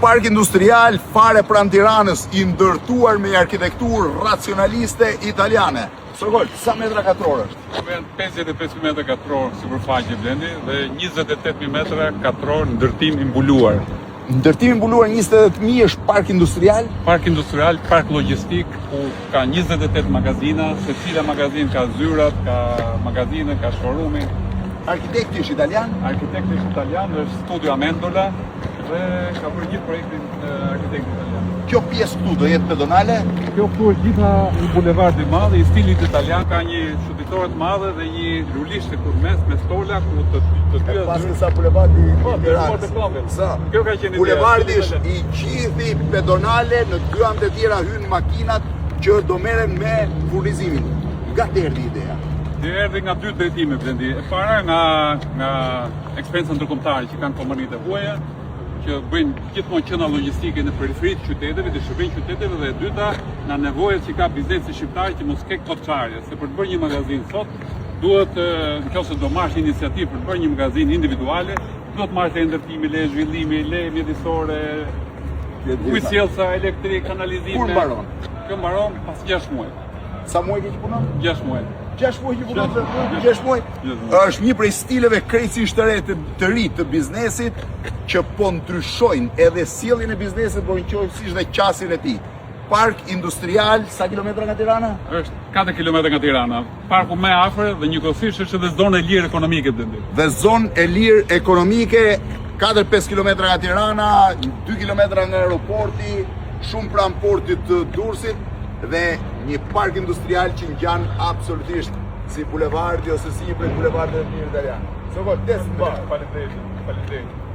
Park industrial fare pranë Tiranës, i ndërtuar me arkitekturë racionaliste italiane. Sogol, sa metra katror është? 55 metra katror sipërfaqe blendi dhe 28.000 metra katror ndërtim i mbuluar. Ndërtim i mbuluar 28.000 është park industrial? Park industrial, park logjistik, ku ka 28 magazina, secila magazin ka zyrat, ka magazine, ka showroom. Arkitekti është italian? Arkitekti është italian, është Studio Amendola dhe ka bërë gjithë projektin arkitekti italian. Kjo pjesë këtu do jetë pedonale? Kjo këtu është gjitha një bulevard i madh i stilit italian, ka një shuditore të madhe dhe një lulishte përmes me stola ku të dyja Pas sa bulevardi i Tiranës. Sa? Kjo ka qenë Bulevardi është i gjithi pedonale, në dy anë të tjera hyn makinat që do merren me furnizimin. Nga erdhi ideja? Erdhi nga dy drejtime blendi. E para nga eksperjenca ndërkombëtare që kanë kompanitë e huaja, që bëjnë gjithmonë qendra logjistike në periferitë të qyteteve, të shërbejnë qyteteve, dhe e dyta nga nevojat që ka biznesi shqiptar që mos ketë kotçarje, se për të bërë një magazin sot duhet, nëse do marrësh iniciativë për të bërë një magazin individuale, duhet marrësh le ndërtimi, le zhvillimi, le mjedisore, ujësjellsa, elektrik, kanalizime. Kur mbaron? Kjo mbaron pas 6 muaj. Sa muaj ke që punon? 6 muaj. 6 muaj që punon? 6 muaj? Është një prej stileve krejtësisht të ri të biznesit që po ndryshojnë edhe sjelljen e biznesit, po njësisht dhe qasin e tij. Park industrial, sa kilometra nga Tirana? Është 4 kilometra nga Tirana. Parku më afër dhe njëkohësisht është edhe zonë e lirë ekonomike blendi. Dhe zonë e lirë ekonomike, 4-5 kilometra nga Tirana, 2 kilometra nga aeroporti, shumë pranë portit të Durrësit, dhe një park industrial që ngjan absolutisht si bulevardi ose si një prej bulevardeve të mirë italiane. Sogol, des mbar. Faleminderit.